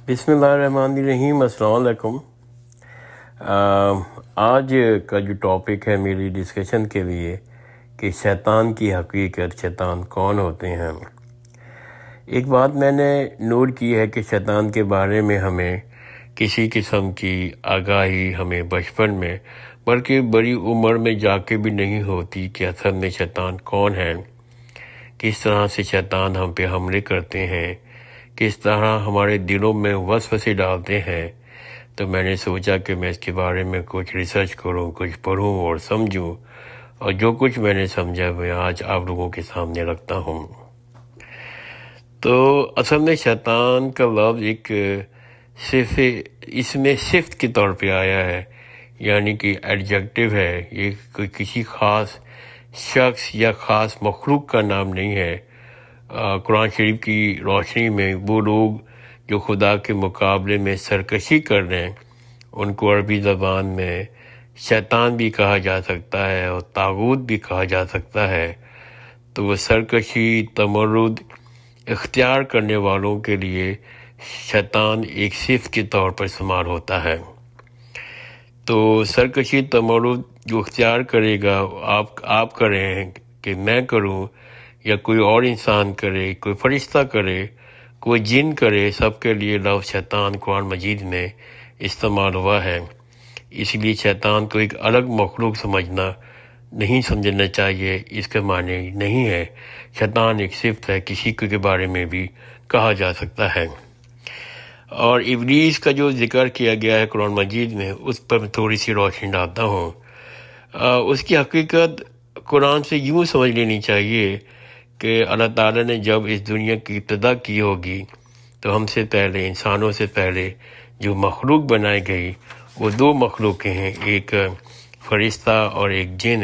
بسم اللہ الرحمن الرحیم۔ السلام علیکم۔ آج کا جو ٹاپک ہے میری ڈسکشن کے لیے کہ شیطان کی حقیقت، شیطان کون ہوتے ہیں۔ ایک بات میں نے نوٹ کی ہے کہ شیطان کے بارے میں ہمیں کسی قسم کی آگاہی ہمیں بچپن میں بلکہ بڑی عمر میں جا کے بھی نہیں ہوتی کہ اصل میں شیطان کون ہے، کس طرح سے شیطان ہم پہ حملے کرتے ہیں، کس طرح ہمارے دلوں میں وسوسے ڈالتے ہیں۔ تو میں نے سوچا کہ میں اس کے بارے میں کچھ ریسرچ کروں، کچھ پڑھوں اور سمجھوں، اور جو کچھ میں نے سمجھا میں آج آپ لوگوں کے سامنے رکھتا ہوں۔ تو اصل میں شیطان کا لفظ ایک صرف اس میں صفت کے طور پہ آیا ہے، یعنی کہ ایڈجیکٹو ہے، یہ کوئی کسی خاص شخص یا خاص مخلوق کا نام نہیں ہے۔ قرآن شریف کی روشنی میں وہ لوگ جو خدا کے مقابلے میں سرکشی کر رہے ہیں، ان کو عربی زبان میں شیطان بھی کہا جا سکتا ہے اور طاغوت بھی کہا جا سکتا ہے۔ تو وہ سرکشی، تمرد اختیار کرنے والوں کے لیے شیطان ایک صفت کے طور پر استعمال ہوتا ہے۔ تو سرکشی، تمرد جو اختیار کرے گا، آپ کریں کہ میں کروں یا کوئی اور انسان کرے، کوئی فرشتہ کرے، کوئی جن کرے، سب کے لیے لفظ شیطان قرآن مجید میں استعمال ہوا ہے۔ اس لیے شیطان کو ایک الگ مخلوق سمجھنا چاہیے، اس کے معنی نہیں ہے۔ شیطان ایک صفت ہے، کسی کے بارے میں بھی کہا جا سکتا ہے۔ اور ابلیس کا جو ذکر کیا گیا ہے قرآن مجید میں، اس پر میں تھوڑی سی روشنی ڈالتا ہوں۔ اس کی حقیقت قرآن سے یوں سمجھ لینی چاہیے کہ اللہ تعالیٰ نے جب اس دنیا کی ابتدا کی ہوگی تو ہم سے پہلے، انسانوں سے پہلے جو مخلوق بنائی گئی وہ دو مخلوقیں ہیں، ایک فرشتہ اور ایک جن۔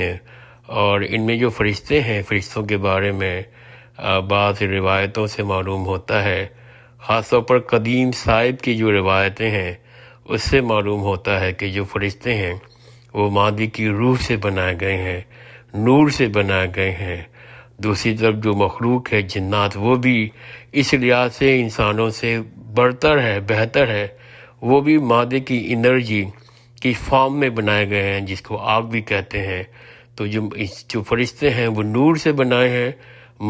اور ان میں جو فرشتے ہیں، فرشتوں کے بارے میں بعض روایتوں سے معلوم ہوتا ہے، خاص طور پر قدیم صاحب کی جو روایتیں ہیں اس سے معلوم ہوتا ہے کہ جو فرشتے ہیں وہ مادی کی روح سے بنائے گئے ہیں، نور سے بنائے گئے ہیں۔ دوسری طرف جو مخلوق ہے، جنات، وہ بھی اس لحاظ سے انسانوں سے برتر ہے، بہتر ہے۔ وہ بھی مادے کی انرجی کی فارم میں بنائے گئے ہیں، جس کو آگ بھی کہتے ہیں۔ تو جو فرشتے ہیں وہ نور سے بنائے ہیں،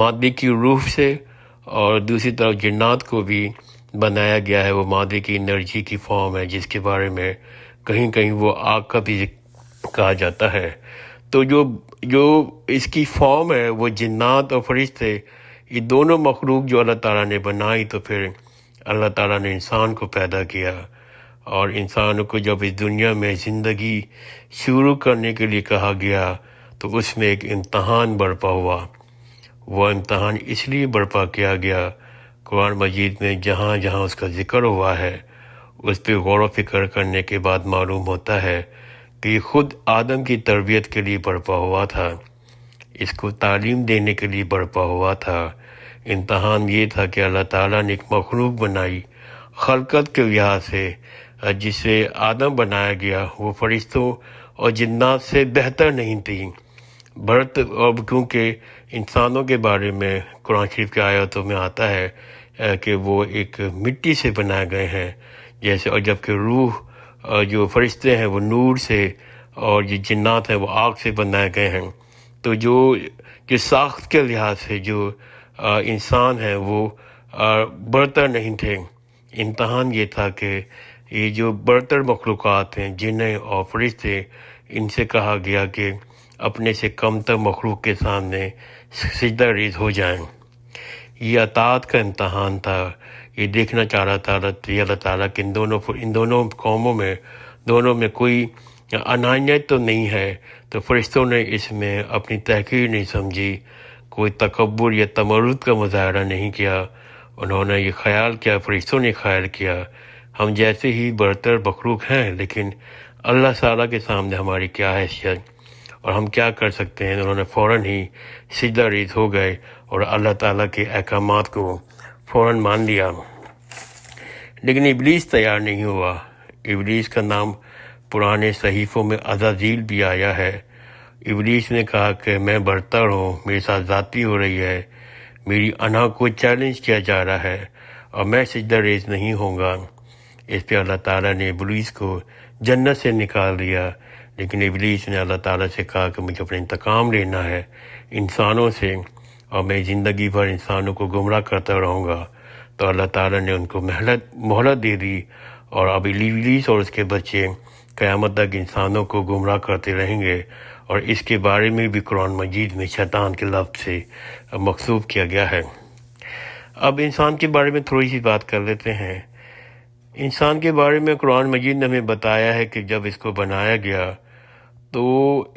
مادے کی روح سے، اور دوسری طرف جنات کو بھی بنایا گیا ہے، وہ مادے کی انرجی کی فارم ہے، جس کے بارے میں کہیں کہیں وہ آگ کا بھی کہا جاتا ہے۔ تو جو اس کی فارم ہے وہ جنات اور فرشتے، یہ دونوں مخلوق جو اللہ تعالیٰ نے بنائی، تو پھر اللہ تعالیٰ نے انسان کو پیدا کیا، اور انسان کو جب اس دنیا میں زندگی شروع کرنے کے لیے کہا گیا تو اس میں ایک امتحان برپا ہوا۔ وہ امتحان اس لیے برپا کیا گیا، قرآن مجید میں جہاں جہاں اس کا ذکر ہوا ہے اس پہ غور و فکر کرنے کے بعد معلوم ہوتا ہے کہ یہ خود آدم کی تربیت کے لیے برپا ہوا تھا، اس کو تعلیم دینے کے لیے برپا ہوا تھا۔ امتحان یہ تھا کہ اللہ تعالیٰ نے ایک مخلوق بنائی خلقت کے لحاظ سے، جسے آدم بنایا گیا، وہ فرشتوں اور جنات سے بہتر نہیں تھی۔ اور کیونکہ انسانوں کے بارے میں قرآن شریف کے آیاتوں میں آتا ہے کہ وہ ایک مٹی سے بنائے گئے ہیں جیسے، اور جبکہ روح جو فرشتے ہیں وہ نور سے، اور جو جنات ہیں وہ آگ سے بنائے گئے ہیں۔ تو جو ساخت کے لحاظ سے جو انسان ہیں وہ برتر نہیں تھے۔ امتحان یہ تھا کہ یہ جو برتر مخلوقات ہیں، جنیں اور فرشتے، ان سے کہا گیا کہ اپنے سے کم تر مخلوق کے سامنے سجدہ ریز ہو جائیں۔ یہ اطاعت کا امتحان تھا۔ یہ دیکھنا چاہ رہا تھا اللہ تعالیٰ کہ ان دونوں قوموں میں، دونوں میں کوئی انانیت تو نہیں ہے۔ تو فرشتوں نے اس میں اپنی تحقیر نہیں سمجھی، کوئی تکبر یا تمرد کا مظاہرہ نہیں کیا۔ انہوں نے یہ خیال کیا، فرشتوں نے خیال کیا، ہم جیسے ہی برتر مخلوق ہیں، لیکن اللہ تعالیٰ کے سامنے ہماری کیا حیثیت اور ہم کیا کر سکتے ہیں۔ انہوں نے فوراً ہی سجدہ ریز ہو گئے اور اللہ تعالیٰ کے احکامات کو فوراً مان لیا۔ لیکن ابلیس تیار نہیں ہوا۔ ابلیس کا نام پرانے صحیفوں میں عزازیل بھی آیا ہے۔ ابلیس نے کہا کہ میں برتر ہوں، میرے ساتھ ذاتی ہو رہی ہے، میری انا کو چیلنج کیا جا رہا ہے اور میں سجدہ ریز نہیں ہوں گا۔ اس پہ اللہ تعالیٰ نے ابلیس کو جنت سے نکال دیا، لیکن ابلیس نے اللہ تعالیٰ سے کہا کہ مجھے اپنا انتقام لینا ہے انسانوں سے، اور میں زندگی بھر انسانوں کو گمراہ کرتا رہوں گا۔ تو اللہ تعالیٰ نے ان کو مہلت دے دی، اور اب ابلیس اور اس کے بچے قیامت تک انسانوں کو گمراہ کرتے رہیں گے، اور اس کے بارے میں بھی قرآن مجید میں شیطان کے لفظ سے مخصوص کیا گیا ہے۔ اب انسان کے بارے میں تھوڑی سی بات کر لیتے ہیں۔ انسان کے بارے میں قرآن مجید نے ہمیں بتایا ہے کہ جب اس کو بنایا گیا تو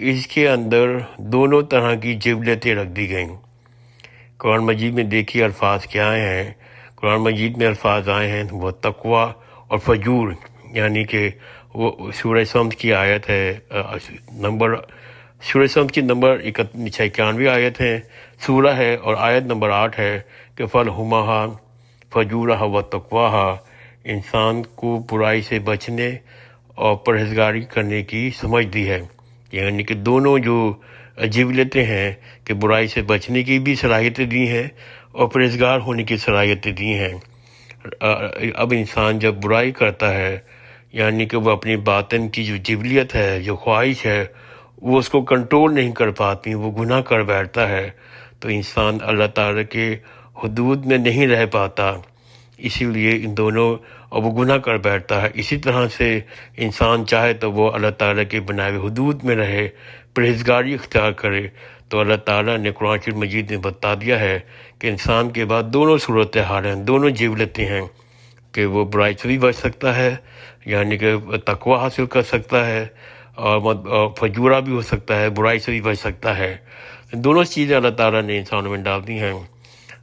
اس کے اندر دونوں طرح کی جبلتیں رکھ دی گئیں۔ قرآن مجید میں دیکھیے الفاظ کیا آئے ہیں۔ قرآن مجید میں الفاظ آئے ہیں وہ تقوی اور فجور، یعنی کہ وہ سورہ سمد کی آیت ہے، سورہ سمد کی نمبر 91 آیت ہے سورہ ہے، اور آیت نمبر 8 ہے کہ فَلْہُمَہا فَجُورَہا وَتَقْوَاہا، انسان کو برائی سے بچنے اور پرہیزگاری کرنے کی سمجھ دی ہے، یعنی کہ دونوں جو جبلتیں ہیں کہ برائی سے بچنے کی بھی صلاحیتیں دی ہیں اور پرہیزگار ہونے کی صلاحیتیں دی ہیں۔ اب انسان جب برائی کرتا ہے، یعنی کہ وہ اپنی باطن کی جو جبلیت ہے، جو خواہش ہے، وہ اس کو کنٹرول نہیں کر پاتی، وہ گناہ کر بیٹھتا ہے، تو انسان اللہ تعالیٰ کے حدود میں نہیں رہ پاتا، اسی لیے ان دونوں اور وہ گناہ کر بیٹھتا ہے۔ اسی طرح سے انسان چاہے تو وہ اللہ تعالیٰ کے بنائے ہوئے حدود میں رہے، پرہیزگاری اختیار کرے، تو اللہ تعالیٰ نے قرآن شریف مجید میں بتا دیا ہے کہ انسان کے بعد دونوں صورتحال ہیں، دونوں جبلتیں ہیں کہ وہ برائی سے بھی بچ سکتا ہے، یعنی کہ تقوی حاصل کر سکتا ہے، اور فجورہ بھی ہو سکتا ہے، برائی سے بھی بچ سکتا ہے۔ دونوں چیزیں اللہ تعالیٰ نے انسانوں میں ڈال دی ہیں۔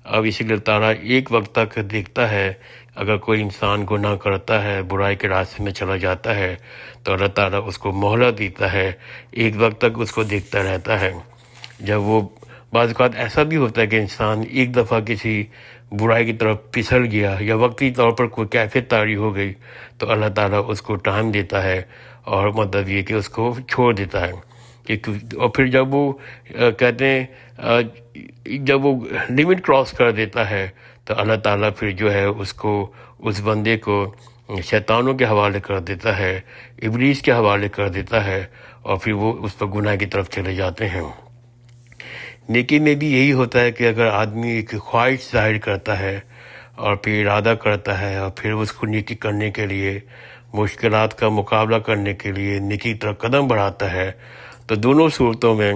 اب اسی لیے اللہ تعالیٰ ایک وقت تک دیکھتا ہے، اگر کوئی انسان گناہ کرتا ہے، برائی کے راستے میں چلا جاتا ہے، تو اللہ تعالیٰ اس کو مہلت دیتا ہے، ایک وقت تک اس کو دیکھتا رہتا ہے۔ جب وہ بعض اوقات ایسا بھی ہوتا ہے کہ انسان ایک دفعہ کسی برائی کی طرف پھسل گیا یا وقتی طور پر کوئی کیفیت طاری ہو گئی، تو اللہ تعالیٰ اس کو ٹائم دیتا ہے، اور مطلب یہ کہ اس کو چھوڑ دیتا ہے۔ اور پھر جب وہ کہتے ہیں جب وہ لمٹ کراس کر دیتا ہے، تو اللہ تعالیٰ پھر جو ہے اس بندے کو شیطانوں کے حوالے کر دیتا ہے، ابلیس کے حوالے کر دیتا ہے، اور پھر وہ اس پر گناہ کی طرف چلے جاتے ہیں۔ نیکی میں بھی یہی ہوتا ہے کہ اگر آدمی ایک خواہش ظاہر کرتا ہے اور پھر ارادہ کرتا ہے، اور پھر اس کو نیکی کرنے کے لیے، مشکلات کا مقابلہ کرنے کے لیے نیکی کی طرف قدم بڑھاتا ہے، تو دونوں صورتوں میں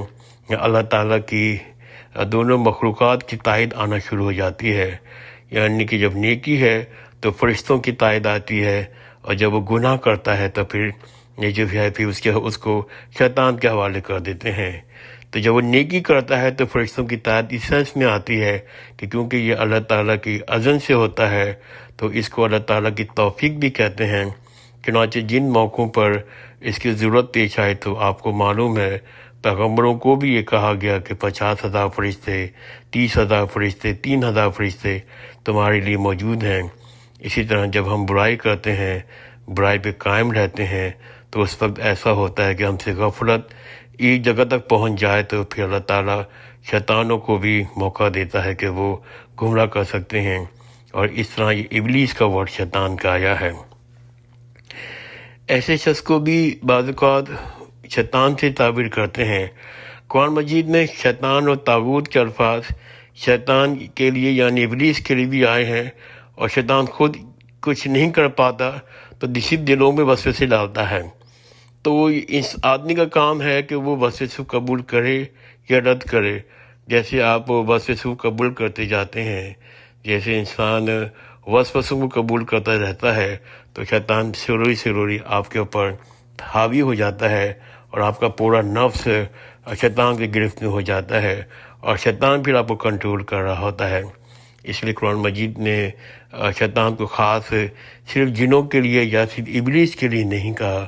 اللہ تعالیٰ کی دونوں مخلوقات کی تائید آنا شروع ہو جاتی ہے۔ یعنی کہ جب نیکی ہے تو فرشتوں کی تائید آتی ہے، اور جب وہ گناہ کرتا ہے تو پھر یہ جو ہے پھر اس کو شیطان کے حوالے کر دیتے ہیں۔ تو جب وہ نیکی کرتا ہے تو فرشتوں کی تائید اس سینس میں آتی ہے کہ کیونکہ یہ اللہ تعالیٰ کی اذن سے ہوتا ہے، تو اس کو اللہ تعالیٰ کی توفیق بھی کہتے ہیں۔ چنانچہ جن موقعوں پر اس کی ضرورت پیش آئے تو آپ کو معلوم ہے پیغمبروں کو بھی یہ کہا گیا کہ 50,000 فرشتے، 30,000 فرشتے، 3,000 فرشتے تمہارے لیے موجود ہیں۔ اسی طرح جب ہم برائی کرتے ہیں، برائی پہ قائم رہتے ہیں، تو اس وقت ایسا ہوتا ہے کہ ہم سے غفلت ایک جگہ تک پہنچ جائے، تو پھر اللہ تعالیٰ شیطانوں کو بھی موقع دیتا ہے کہ وہ گمراہ کر سکتے ہیں، اور اس طرح یہ ابلیس کا ورڈ شیطان کا آیا ہے۔ ایسے شخص کو بھی بعض اوقات شیطان سے تعبیر کرتے ہیں۔ قرآن مجید میں شیطان اور طاغوت کے الفاظ شیطان کے لیے یعنی ابلیس کے لیے بھی آئے ہیں، اور شیطان خود کچھ نہیں کر پاتا تو دلوں میں وسوسے ڈالتا ہے۔ تو اس آدمی کا کام ہے کہ وہ وسوسے قبول کرے یا رد کرے۔ جیسے آپ وسوسے قبول کرتے جاتے ہیں، جیسے انسان وسوسوں کو قبول کرتا رہتا ہے، تو شیطان سلوری آپ کے اوپر حاوی ہو جاتا ہے، اور آپ کا پورا نفس شیطان کی گرفت میں ہو جاتا ہے، اور شیطان پھر آپ کو کنٹرول کر رہا ہوتا ہے۔ اس لیے قرآن مجید نے شیطان کو خاص صرف جنوں کے لیے یا صرف ابلیس کے لیے نہیں کہا۔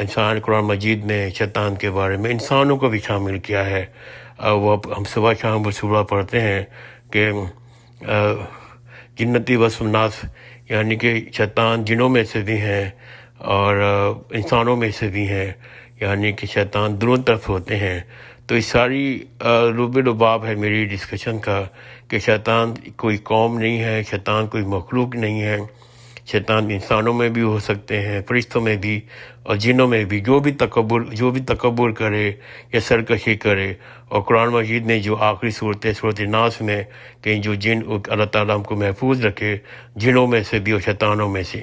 انسان قرآن مجید نے شیطان کے بارے میں انسانوں کو بھی شامل کیا ہے۔ وہ ہم صبح شام وہ سورہ پڑھتے ہیں کہ جنتی وصف الناس، یعنی کہ شیطان جنوں میں سے بھی ہیں اور انسانوں میں سے بھی ہیں، یعنی کہ شیطان دونوں طرف ہوتے ہیں۔ تو اس ساری لب لباب ہے میری ڈسکشن کا کہ شیطان کوئی قوم نہیں ہے، شیطان کوئی مخلوق نہیں ہے، شیطان انسانوں میں بھی ہو سکتے ہیں، فرشتوں میں بھی اور جنوں میں بھی، جو بھی تکبر کرے یا سرکشی کرے۔ اور قرآن مجید نے جو آخری صورت ناس میں کہ جو جن اللہ تعالیٰ ہم کو محفوظ رکھے جنوں میں سے بھی اور شیطانوں میں سے،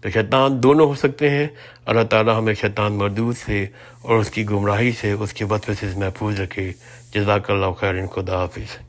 تو شیطان دونوں ہو سکتے ہیں۔ اللہ تعالیٰ ہمیں شیطان مردود سے اور اس کی گمراہی سے، اس کے وسوسے سے محفوظ رکھے۔ جزاک اللہ خیر، خدا حافظ۔